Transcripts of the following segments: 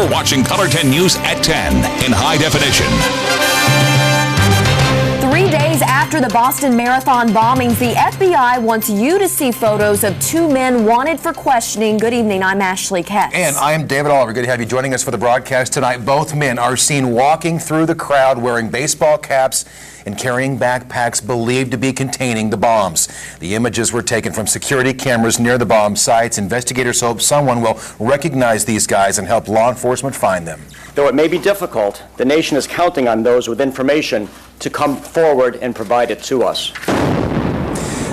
You're watching Color 10 News at 10 in high definition. 3 days after the Boston Marathon bombings, the FBI wants you to see photos of two men wanted for questioning. Good evening, I'm Ashley Katz. And I'm David Oliver. Good to have you joining us for the broadcast tonight. Both men are seen walking through the crowd wearing baseball caps and carrying backpacks believed to be containing the bombs. The images were taken from security cameras near the bomb sites. Investigators hope someone will recognize these guys and help law enforcement find them. Though it may be difficult, the nation is counting on those with information to come forward and provide it to us.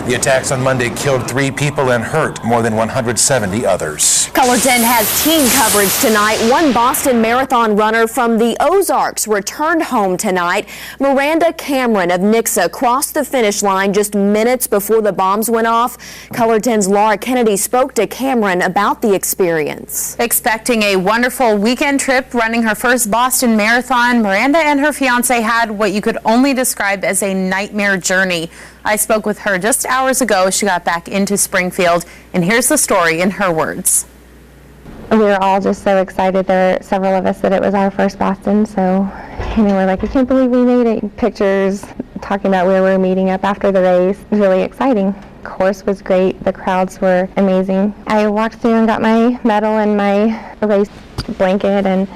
The attacks on Monday killed 3 people and hurt more than 170 others. Color 10 has team coverage tonight. One Boston Marathon runner from the Ozarks returned home tonight. Miranda Cameron of Nixa crossed the finish line just minutes before the bombs went off. Color 10's Laura Kennedy spoke to Cameron about the experience. Expecting a wonderful weekend trip, running her first Boston Marathon, Miranda and her fiance had what you could only describe as a nightmare journey. I spoke with her just hours ago as she got back into Springfield, and here's the story in her words. We were all just so excited. There were several of us that it was our first Boston, so we're like, I can't believe we made it. Pictures talking about where we were meeting up after the race. It was really exciting. Course was great. The crowds were amazing. I walked through and got my medal and my race blanket and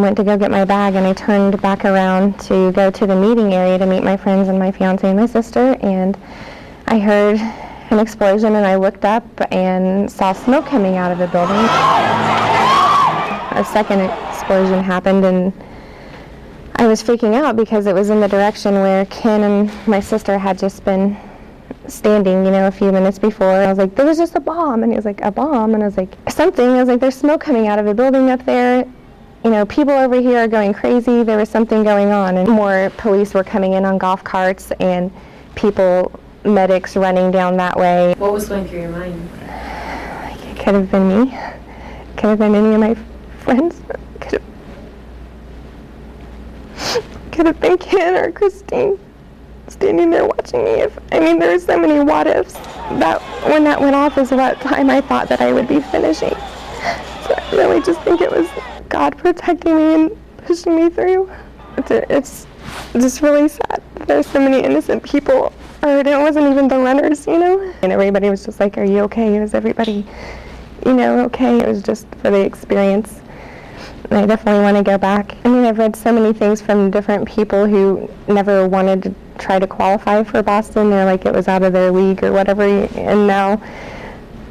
went to go get my bag, and I turned back around to go to the meeting area to meet my friends and my fiance and my sister, and I heard an explosion, and I looked up and saw smoke coming out of the building. A second explosion happened, and I was freaking out because it was in the direction where Ken and my sister had just been standing, a few minutes before. I was like, there was just a bomb, and he was like, a bomb? And I was like, something. I was like, there's smoke coming out of a building up there. People over here are going crazy. There was something going on, and more police were coming in on golf carts and medics running down that way. What was going through your mind? It could have been me. Could have been any of my friends. Could have been Ken or Christine standing there watching me. There were so many what ifs. When that went off is what time I thought that I would be finishing. So I really just think it was God protecting me and pushing me through. It's just really sad. There's so many innocent people hurt. It wasn't even the runners, And everybody was just like, are you okay? Was everybody, okay? It was just for the experience. And I definitely want to go back. I've read so many things from different people who never wanted to try to qualify for Boston. They're like it was out of their league or whatever. And now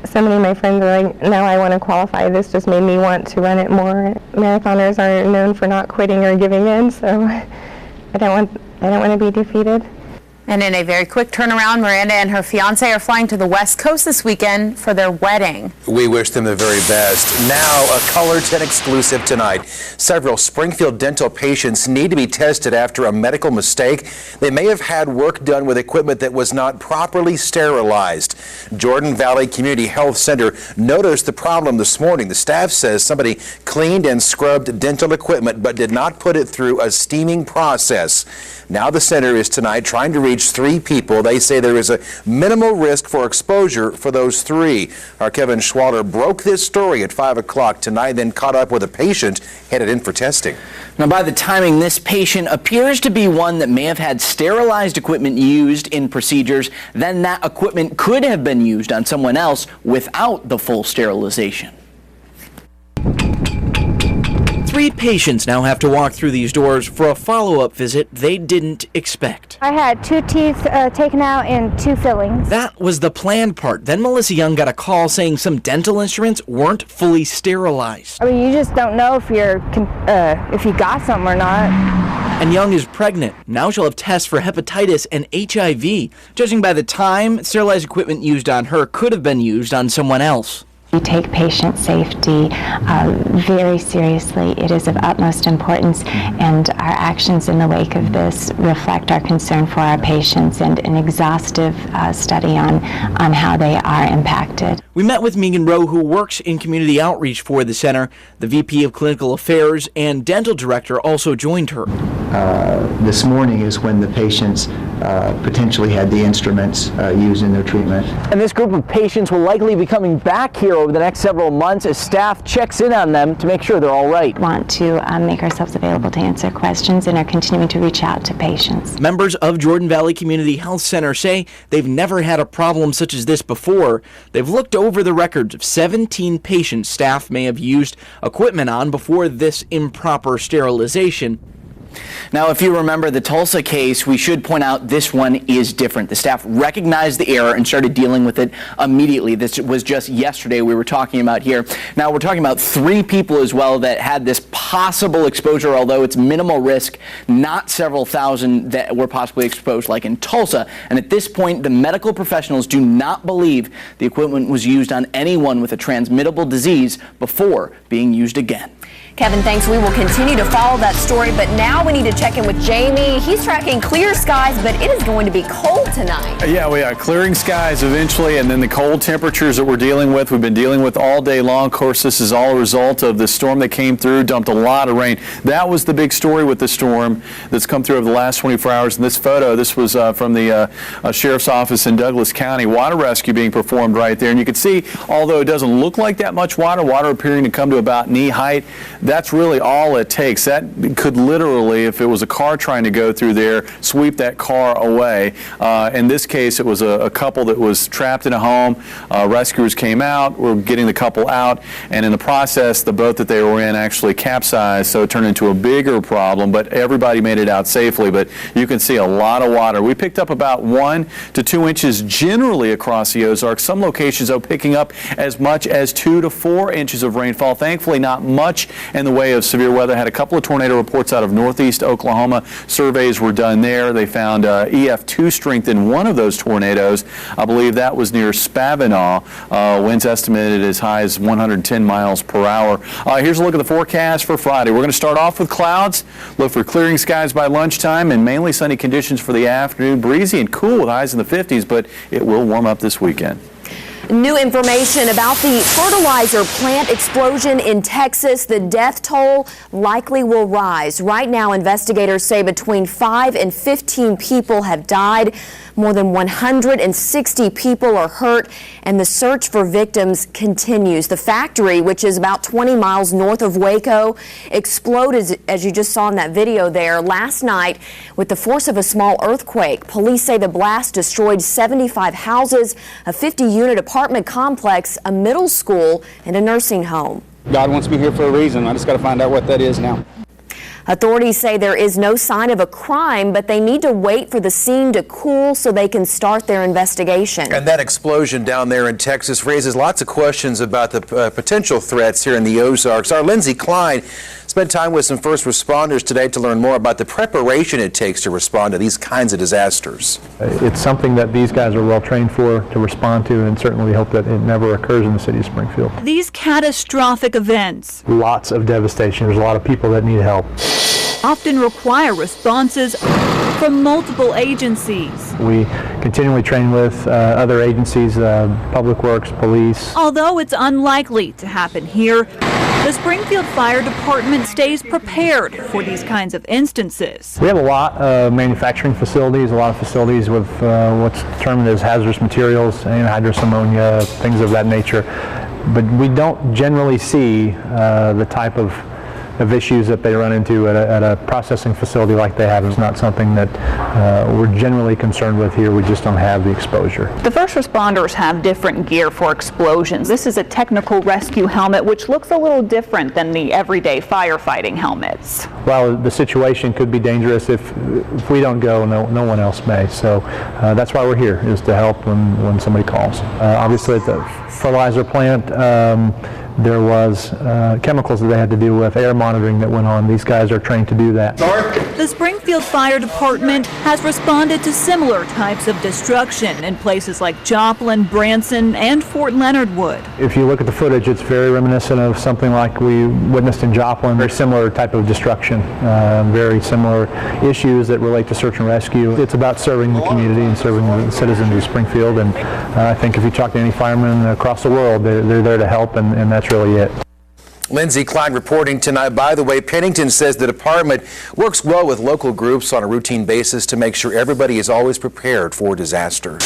so many of my friends are like, now I want to qualify. This just made me want to run it more. Marathoners are known for not quitting or giving in, so I don't want to be defeated. And in a very quick turnaround, Miranda and her fiance are flying to the West Coast this weekend for their wedding. We wish them the very best. Now, a Color 10 exclusive tonight. Several Springfield dental patients need to be tested after a medical mistake. They may have had work done with equipment that was not properly sterilized. Jordan Valley Community Health Center noticed the problem this morning. The staff says somebody cleaned and scrubbed dental equipment but did not put it through a steaming process. Now the center is tonight trying to reach 3 people. They say there is a minimal risk for exposure for those 3. Our Kevin Schwaller broke this story at 5 o'clock tonight, then caught up with a patient headed in for testing. Now, by the timing, this patient appears to be one that may have had sterilized equipment used in procedures. Then that equipment could have been used on someone else without the full sterilization. 3 patients now have to walk through these doors for a follow-up visit they didn't expect. I had 2 teeth taken out and 2 fillings. That was the planned part. Then Melissa Young got a call saying some dental instruments weren't fully sterilized. You just don't know if you got something or not. And Young is pregnant. Now she'll have tests for hepatitis and HIV. Judging by the time, sterilized equipment used on her could have been used on someone else. We take patient safety very seriously. It is of utmost importance, and our actions in the wake of this reflect our concern for our patients and an exhaustive study on how they are impacted. We met with Megan Rowe, who works in community outreach for the center. The VP of Clinical Affairs and Dental Director also joined her. This morning is when the patients potentially had the instruments used in their treatment. And this group of patients will likely be coming back here over the next several months as staff checks in on them to make sure they're all right. We want to make ourselves available to answer questions and are continuing to reach out to patients. Members of Jordan Valley Community Health Center say they've never had a problem such as this before. They've looked over the records of 17 patients staff may have used equipment on before this improper sterilization. Now, if you remember the Tulsa case, we should point out this one is different. The staff recognized the error and started dealing with it immediately. This was just yesterday we were talking about here. Now, we're talking about 3 people as well that had this possible exposure, although it's minimal risk, not several thousand that were possibly exposed like in Tulsa. And at this point, the medical professionals do not believe the equipment was used on anyone with a transmittable disease before being used again. Kevin, thanks. We will continue to follow that story, but now we need to check in with Jamie. He's tracking clear skies, but it is going to be cold tonight. Yeah, we are clearing skies eventually, and then the cold temperatures that we're dealing with, we've been dealing with all day long. Of course, this is all a result of the storm that came through, dumped a lot of rain. That was the big story with the storm that's come through over the last 24 hours. And this photo, this was from the Sheriff's Office in Douglas County. Water rescue being performed right there. And you can see, although it doesn't look like that much water appearing to come to about knee height, that's really all it takes. That could literally, if it was a car trying to go through there, sweep that car away. In this case, it was a couple that was trapped in a home. Rescuers came out, were getting the couple out, and in the process, the boat that they were in actually capsized, so it turned into a bigger problem, but everybody made it out safely. But you can see a lot of water. We picked up about 1 to 2 inches generally across the Ozarks. Some locations, though, picking up as much as 2 to 4 inches of rainfall. Thankfully, not much in the way of severe weather. Had a couple of tornado reports out of northeast Oklahoma. Surveys were done there. They found EF2 strength in one of those tornadoes. I believe that was near Spavinaw. Winds estimated as high as 110 miles per hour. Here's a look at the forecast for Friday. We're going to start off with clouds. Look for clearing skies by lunchtime and mainly sunny conditions for the afternoon. Breezy and cool with highs in the 50s, but it will warm up this weekend. New information about the fertilizer plant explosion in Texas. The death toll likely will rise. Right now, investigators say between 5 and 15 people have died. More than 160 people are hurt, and the search for victims continues. The factory, which is about 20 miles north of Waco, exploded, as you just saw in that video there, last night with the force of a small earthquake. Police say the blast destroyed 75 houses, a 50-unit apartment complex, a middle school, and a nursing home. God wants me here for a reason. I just got to find out what that is now. Authorities say there is no sign of a crime, but they need to wait for the scene to cool so they can start their investigation. And that explosion down there in Texas raises lots of questions about the potential threats here in the Ozarks. Our Lindsay Klein spent time with some first responders today to learn more about the preparation it takes to respond to these kinds of disasters. It's something that these guys are well trained for to respond to, and certainly hope that it never occurs in the city of Springfield. These catastrophic events, lots of devastation. There's a lot of people that need help. Often require responses from multiple agencies. We continually train with other agencies, Public Works, police. Although it's unlikely to happen here, the Springfield Fire Department stays prepared for these kinds of instances. We have a lot of manufacturing facilities, a lot of facilities with what's determined as hazardous materials, anhydrous ammonia, things of that nature. But we don't generally see the type of issues that they run into at a processing facility like they have. Is not something that we're generally concerned with here. We just don't have the exposure. The first responders have different gear for explosions. This is a technical rescue helmet, which looks a little different than the everyday firefighting helmets. Well, the situation could be dangerous. If we don't go, no one else may. So that's why we're here, is to help when somebody calls. Obviously at the fertilizer plant, there was chemicals that they had to deal with, air monitoring that went on. These guys are trained to do that. The Springfield Fire Department has responded to similar types of destruction in places like Joplin, Branson, and Fort Leonard Wood. If you look at the footage, it's very reminiscent of something like we witnessed in Joplin. Very similar type of destruction, very similar issues that relate to search and rescue. It's about serving the community and serving the citizens of Springfield, and I think if you talk to any fireman across the world, they're there to help, and that's really it. Lindsay Klein reporting tonight. By the way, Pennington says the department works well with local groups on a routine basis to make sure everybody is always prepared for disasters.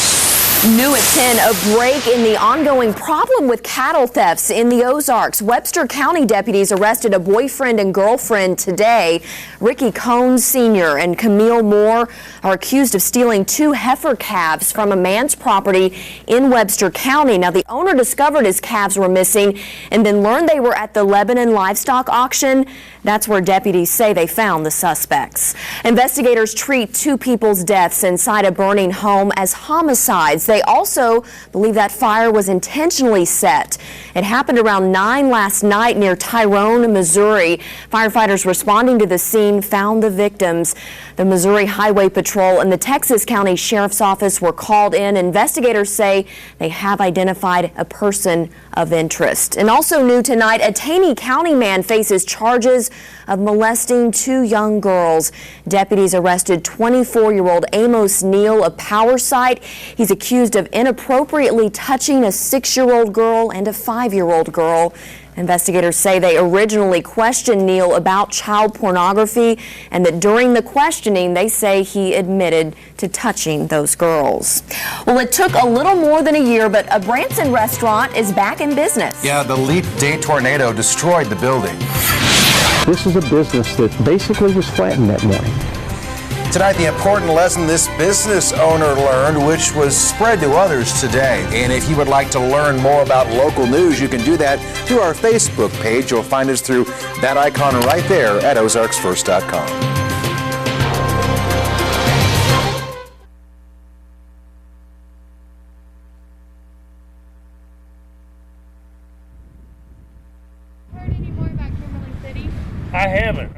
New at 10, a break in the ongoing problem with cattle thefts in the Ozarks. Webster County deputies arrested a boyfriend and girlfriend today. Ricky Cohn Sr. and Camille Moore are accused of stealing 2 heifer calves from a man's property in Webster County. Now, the owner discovered his calves were missing and then learned they were at the Lebanon livestock auction. That's where deputies say they found the suspects. Investigators treat 2 people's deaths inside a burning home as homicides. They also believe that fire was intentionally set. It happened around 9 last night near Tyrone, Missouri. Firefighters responding to the scene found the victims. The Missouri Highway Patrol and the Texas County Sheriff's Office were called in. Investigators say they have identified a person of interest. And also new tonight, a Taney County man faces charges of molesting 2 young girls. Deputies arrested 24-year-old Amos Neal of Powersite. He's accused of inappropriately touching a 6-year-old girl and a 5-year-old girl. Investigators say they originally questioned Neal about child pornography and that during the questioning, they say he admitted to touching those girls. Well, it took a little more than a year, but a Branson restaurant is back in business. Yeah, the Leap Day tornado destroyed the building. This is a business that basically was flattened that morning. Tonight, the important lesson this business owner learned, which was spread to others today. And if you would like to learn more about local news, you can do that through our Facebook page. You'll find us through that icon right there at ozarksfirst.com. I haven't.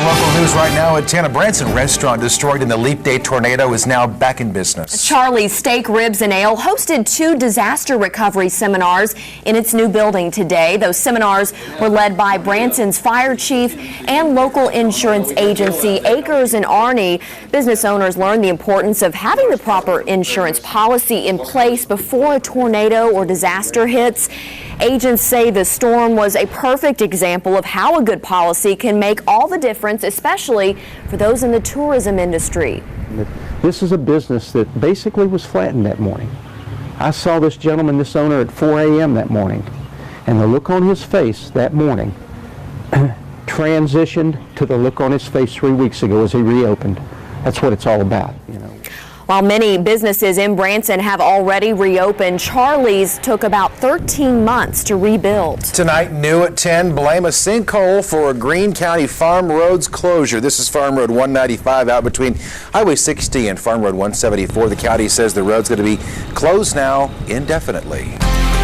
Local news right now. A Tanner Branson restaurant destroyed in the Leap Day tornado is now back in business. Charlie's Steak, Ribs, and Ale hosted 2 disaster recovery seminars in its new building today. Those seminars were led by Branson's fire chief and local insurance agency Akers and Arney. Business owners learned the importance of having the proper insurance policy in place before a tornado or disaster hits. Agents say the storm was a perfect example of how a good policy can make all the difference, especially for those in the tourism industry. This is a business that basically was flattened that morning. I saw this gentleman, this owner, at 4 a.m. that morning, and the look on his face that morning transitioned to the look on his face 3 weeks ago as he reopened. That's what it's all about, you know. While many businesses in Branson have already reopened, Charlie's took about 13 months to rebuild. Tonight, new at 10, blame a sinkhole for a Greene County Farm Road's closure. This is Farm Road 195 out between Highway 60 and Farm Road 174. The county says the road's going to be closed now indefinitely.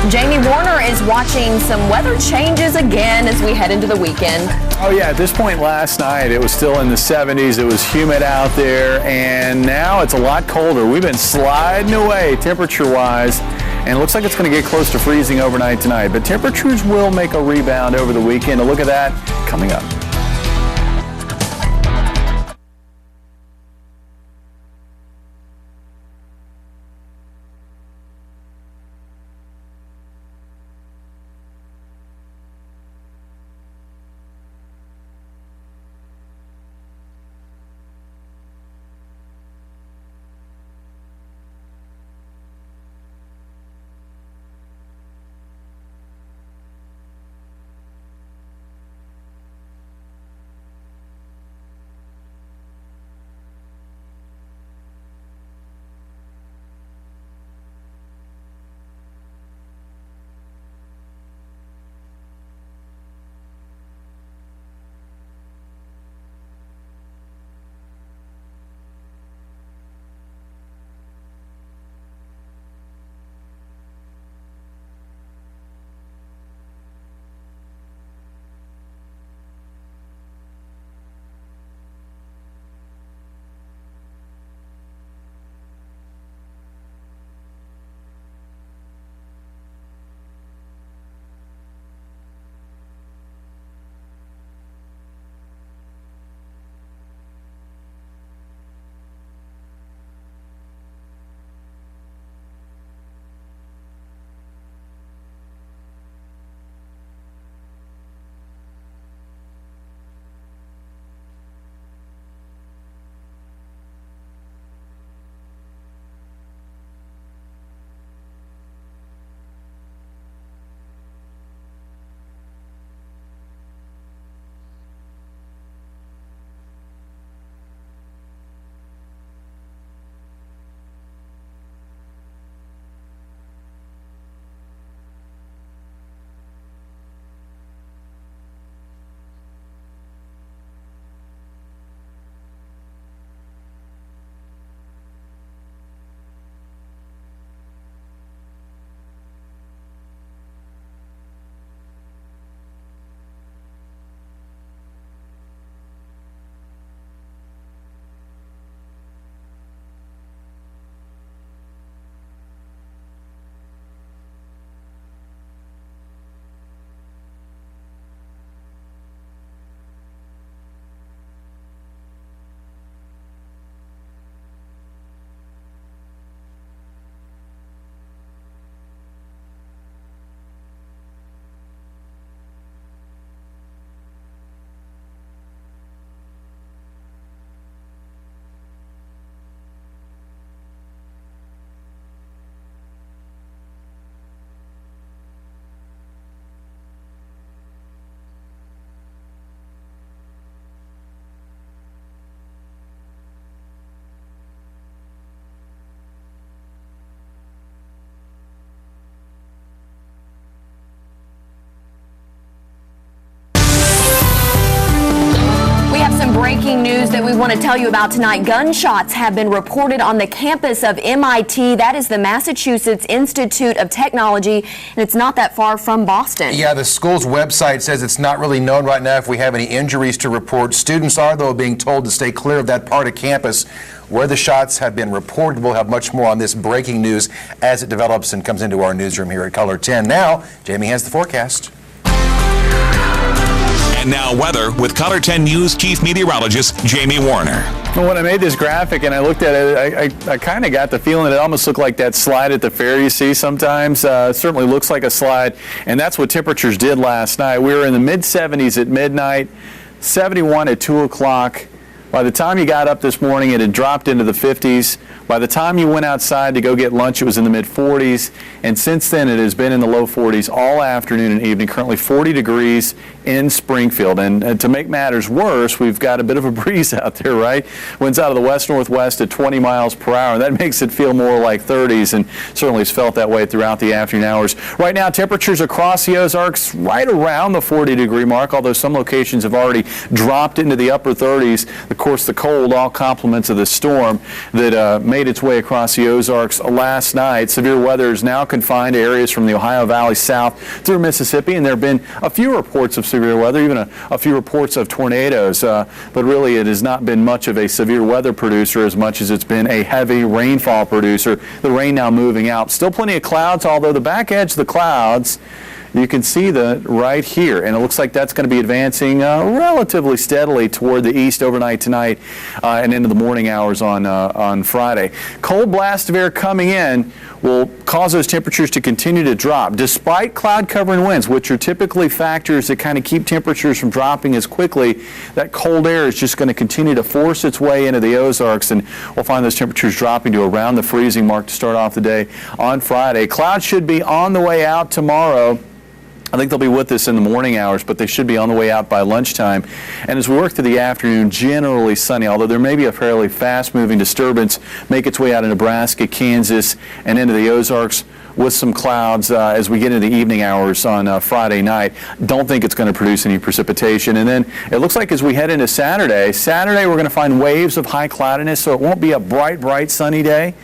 Jamie Warner is watching some weather changes again as we head into the weekend. Oh yeah, at this point last night it was still in the 70s. It was humid out there, and now it's a lot colder. We've been sliding away temperature-wise, and it looks like it's going to get close to freezing overnight tonight. But temperatures will make a rebound over the weekend. A look at that coming up. Breaking news that we want to tell you about tonight. Gunshots have been reported on the campus of MIT. That is the Massachusetts Institute of Technology, and it's not that far from Boston. Yeah, the school's website says it's not really known right now if we have any injuries to report. Students are, though, being told to stay clear of that part of campus where the shots have been reported. We'll have much more on this breaking news as it develops and comes into our newsroom here at Color 10. Now, Jamie has the forecast. And now weather with Color 10 News Chief Meteorologist Jamie Warner. Well, when I made this graphic and I looked at it, I kind of got the feeling it almost looked like that slide at the fair you see sometimes. It certainly looks like a slide, and that's what temperatures did last night. We were in the mid-70s at midnight, 71 at 2 o'clock. By the time you got up this morning, it had dropped into the 50s. By the time you went outside to go get lunch, it was in the mid-40s. And since then, it has been in the low 40s all afternoon and evening, currently 40 degrees in Springfield. And to make matters worse, we've got a bit of a breeze out there, right? Winds out of the west-northwest at 20 miles per hour. That makes it feel more like 30s, and certainly has felt that way throughout the afternoon hours. Right now, temperatures across the Ozarks right around the 40-degree mark, although some locations have already dropped into the upper 30s. Of course, the cold, all compliments of the storm that made its way across the Ozarks last night. Severe weather is now confined to areas from the Ohio Valley south through Mississippi, and there have been a few reports of severe weather, even a few reports of tornadoes, but really it has not been much of a severe weather producer as much as it's been a heavy rainfall producer. The rain now moving out. Still plenty of clouds, although the back edge of the clouds, you can see that right here, and it looks like that's going to be advancing relatively steadily toward the east overnight tonight and into the morning hours on Friday. Cold blast of air coming in will cause those temperatures to continue to drop, despite cloud covering winds, which are typically factors that kind of keep temperatures from dropping as quickly. That cold air is just going to continue to force its way into the Ozarks, and we'll find those temperatures dropping to around the freezing mark to start off the day on Friday. Clouds should be on the way out tomorrow. I think they'll be with us in the morning hours, but they should be on the way out by lunchtime. And as we work through the afternoon, generally sunny, although there may be a fairly fast-moving disturbance make its way out of Nebraska, Kansas, and into the Ozarks with some clouds as we get into the evening hours on Friday night. Don't think it's going to produce any precipitation. And then it looks like as we head into Saturday we're going to find waves of high cloudiness, so it won't be a bright sunny day,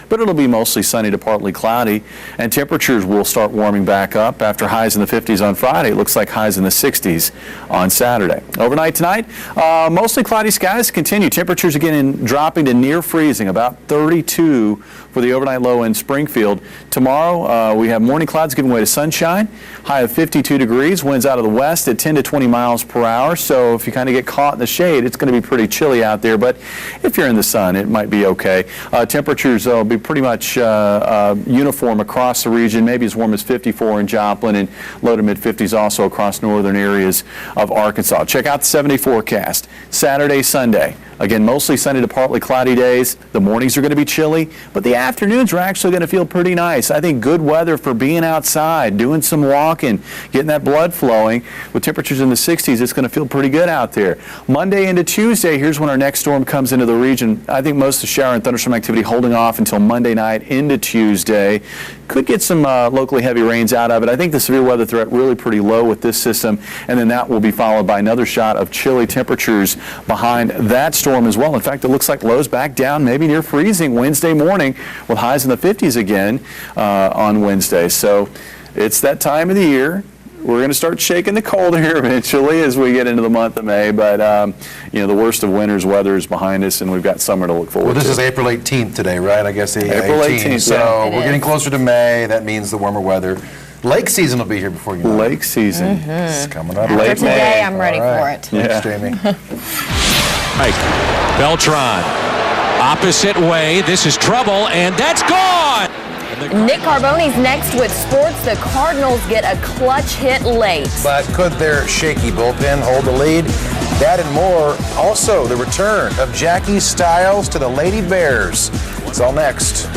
but it'll be mostly sunny to partly cloudy, and temperatures will start warming back up after highs in the 50s on Friday. It looks like highs in the 60s on Saturday. Overnight tonight, mostly cloudy skies continue. Temperatures again dropping to near freezing, about 32 for the overnight low in Springfield. Tomorrow, we have morning clouds giving way to sunshine, high of 52 degrees, winds out of the west at 10 to 20 miles per hour. So if you kind of get caught in the shade, it's going to be pretty chilly out there, but if you're in the sun, it might be okay. Temperatures will be pretty much uniform across the region, maybe as warm as 54 in Joplin, and low to mid-50s also across northern areas of Arkansas. Check out the 70 forecast. Saturday, Sunday. Again, mostly sunny to partly cloudy days. The mornings are going to be chilly, but the afternoons are actually going to feel pretty nice. I think good weather for being outside, doing some walking, getting that blood flowing. With temperatures in the 60s, it's going to feel pretty good out there. Monday into Tuesday, here's when our next storm comes into the region. I think most of the shower and thunderstorm activity holding off until Monday night into Tuesday. Could get some locally heavy rains out of it. I think the severe weather threat really pretty low with this system, and then that will be followed by another shot of chilly temperatures behind that storm as well. In fact, it looks like lows back down maybe near freezing Wednesday morning with highs in the 50s again on Wednesday. So it's that time of the year. We're going to start shaking the cold here eventually as we get into the month of May, but you know, the worst of winter's weather is behind us, and we've got summer to look forward to. Well, this is April 18th today, right? I guess the April 18th. So yeah. we're getting closer to May. That means the warmer weather. Lake season will be here before you know it. Lake season. It's coming up. After Late today, May. I'm ready for it. Thanks, Jamie. Mike Beltran, opposite way. This is trouble, and that's gone. Nick Carboni's next with sports. The Cardinals get a clutch hit late. But could their shaky bullpen hold the lead? That and more. Also, the return of Jackie Stiles to the Lady Bears. It's all next.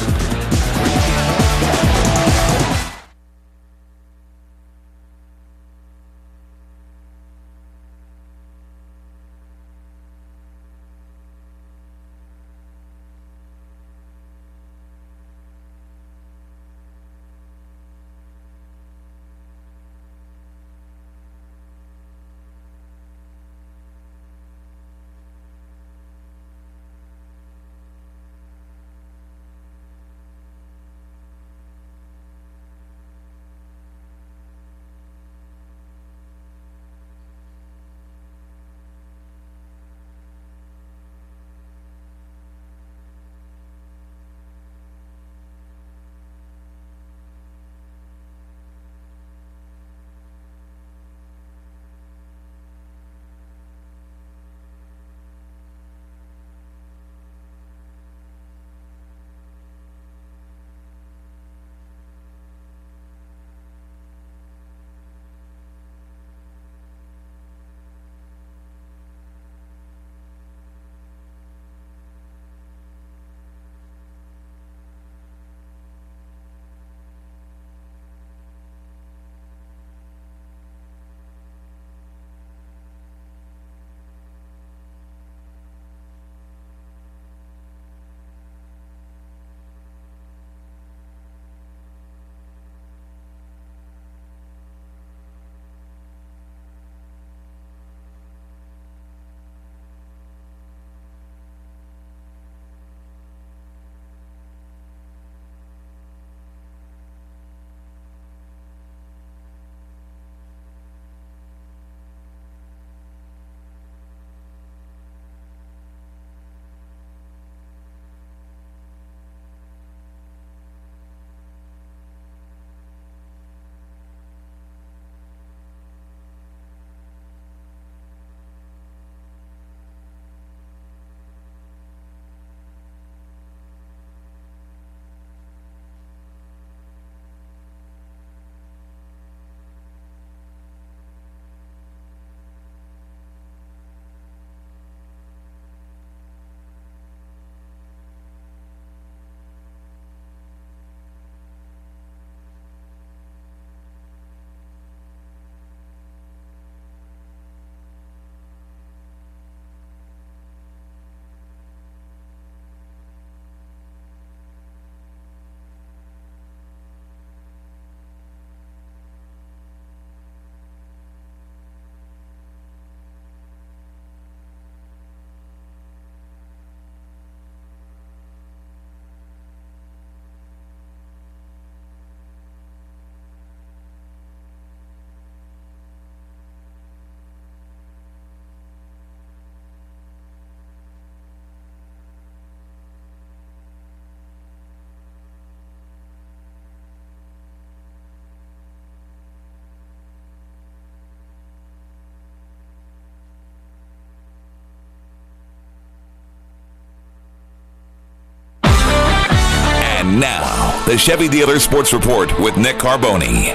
the Chevy Dealer Sports Report with Nick Carboni.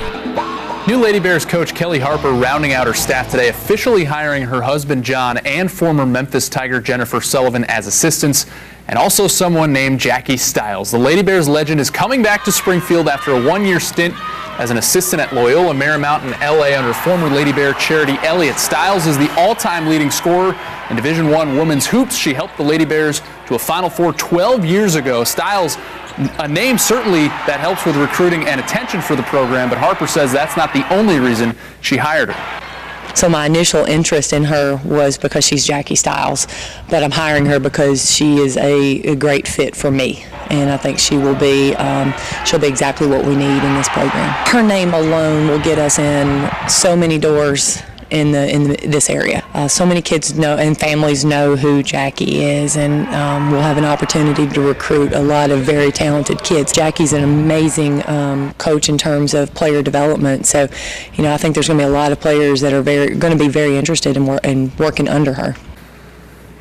New Lady Bears coach Kelly Harper rounding out her staff today, officially hiring her husband John and former Memphis Tiger Jennifer Sullivan as assistants, and also someone named Jackie Stiles. The Lady Bears legend is coming back to Springfield after a one-year stint as an assistant at Loyola Marymount in LA under former Lady Bear Charity Elliott. Stiles is the all-time leading scorer in Division I women's hoops. She helped the Lady Bears to a Final Four 12 years ago. Stiles, a name certainly that helps with recruiting and attention for the program, but Harper says that's not the only reason she hired her. So my initial interest in her was because she's Jackie Stiles, but I'm hiring her because she is a great fit for me, and I think she will be she'll be exactly what we need in this program. Her name alone will get us in so many doors in this area. So many kids know and families know who Jackie is, and we'll have an opportunity to recruit a lot of very talented kids. Jackie's an amazing coach in terms of player development, so I think there's going to be a lot of players that are going to be very interested in working under her.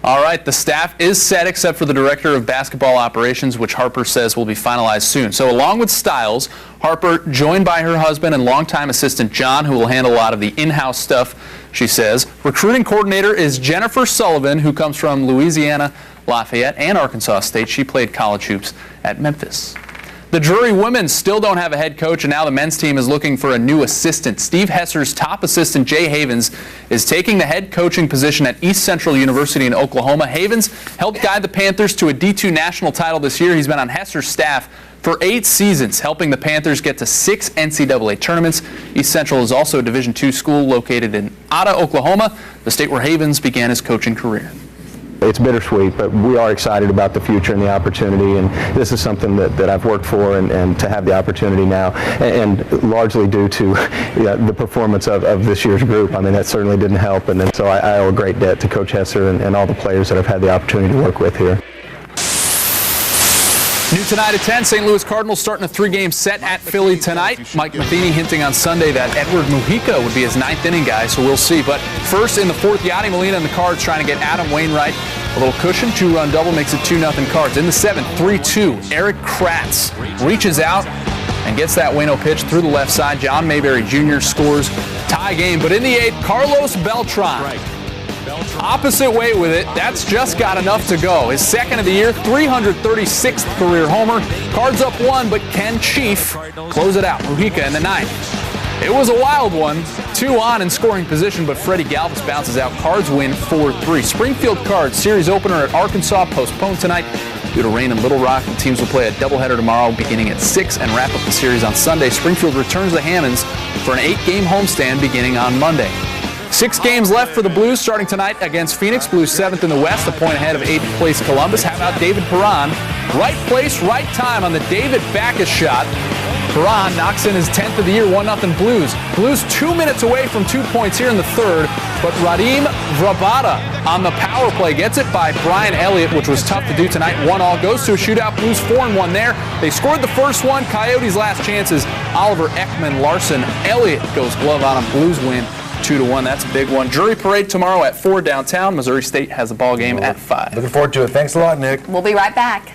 All right, the staff is set except for the director of basketball operations, which Harper says will be finalized soon. So along with Stiles, Harper joined by her husband and longtime assistant John, who will handle a lot of the in-house stuff, she says. Recruiting coordinator is Jennifer Sullivan, who comes from Louisiana, Lafayette, and Arkansas State. She played college hoops at Memphis. The Drury women still don't have a head coach, and now the men's team is looking for a new assistant. Steve Hesser's top assistant, Jay Havens, is taking the head coaching position at East Central University in Oklahoma. Havens helped guide the Panthers to a D2 national title this year. He's been on Hesser's staff for 8 seasons, helping the Panthers get to 6 NCAA tournaments. East Central is also a Division II school located in Ada, Oklahoma, the state where Havens began his coaching career. It's bittersweet, but we are excited about the future and the opportunity, and this is something that I've worked for, and to have the opportunity now, and largely due to the performance of this year's group. I mean, that certainly didn't help, and so I owe a great debt to Coach Hesser and all the players that I've had the opportunity to work with here. New tonight at 10, St. Louis Cardinals starting a 3-game set at Philly tonight. Mike Matheny hinting on Sunday that Edward Mujica would be his 9th inning guy, so we'll see. But first in the 4th, Yadi Molina and the Cards trying to get Adam Wainwright a little cushion. 2-run double makes it 2-0 Cards. In the 7th, 3-2, Eric Kratz reaches out and gets that Waino pitch through the left side. John Mayberry Jr. scores, tie game. But in the 8th, Carlos Beltran. Opposite way with it. That's just got enough to go. His 2nd of the year, 336th career homer. Cards up 1, but can Chief close it out? Mujica in the 9th. It was a wild one. 2 on in scoring position, but Freddie Galvis bounces out. Cards win 4-3. Springfield Cards series opener at Arkansas postponed tonight due to rain in Little Rock. The teams will play a doubleheader tomorrow beginning at 6 and wrap up the series on Sunday. Springfield returns the Hammonds for an 8-game homestand beginning on Monday. 6 games left for the Blues starting tonight against Phoenix. Blues 7th in the West, a point ahead of 8th place Columbus. How about David Perron? Right place, right time on the David Backus shot. Perron knocks in his 10th of the year, 1-0 Blues. Blues 2 minutes away from 2 points here in the 3rd, but Radim Vrabada on the power play gets it by Brian Elliott, which was tough to do tonight. 1-1 goes to a shootout. Blues 4-1 there. They scored the first one. Coyotes' last chances. Oliver Ekman Larson. Elliott goes glove on him. Blues win 2-1. That's a big one. Jury parade tomorrow at 4 downtown. Missouri State has a ball game at 5. Looking forward to it. Thanks a lot, Nick. We'll be right back.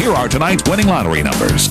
Here are tonight's winning lottery numbers.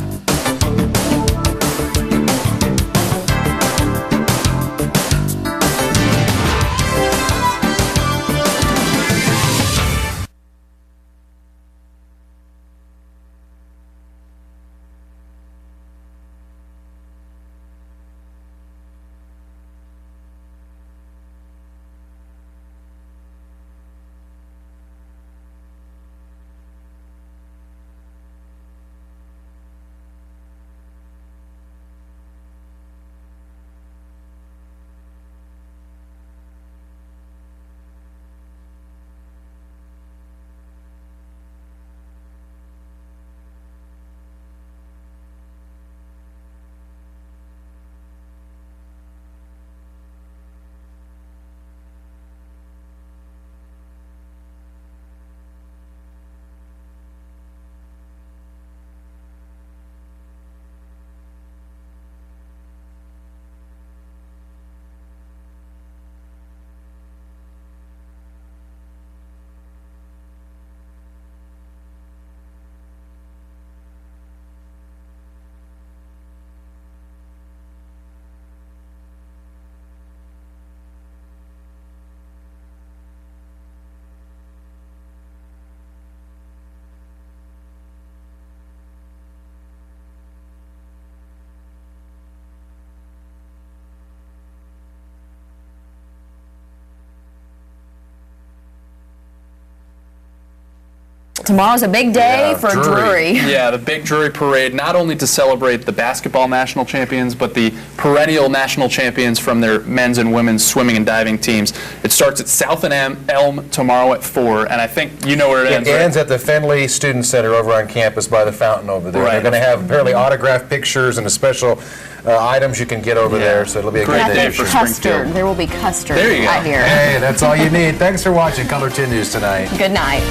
Tomorrow's a big day for Drury. Yeah, the big Drury parade, not only to celebrate the basketball national champions, but the perennial national champions from their men's and women's swimming and diving teams. It starts at South and Elm tomorrow at 4, and I think you know where it ends. It ends at the Findlay Student Center over on campus by the fountain over there. Right. They're going to have apparently autographed pictures and a special items you can get over there, so it'll be a great day for custard. There will be custard there you go. out here. Hey, that's all you need. Thanks for watching Color 10 News tonight. Good night.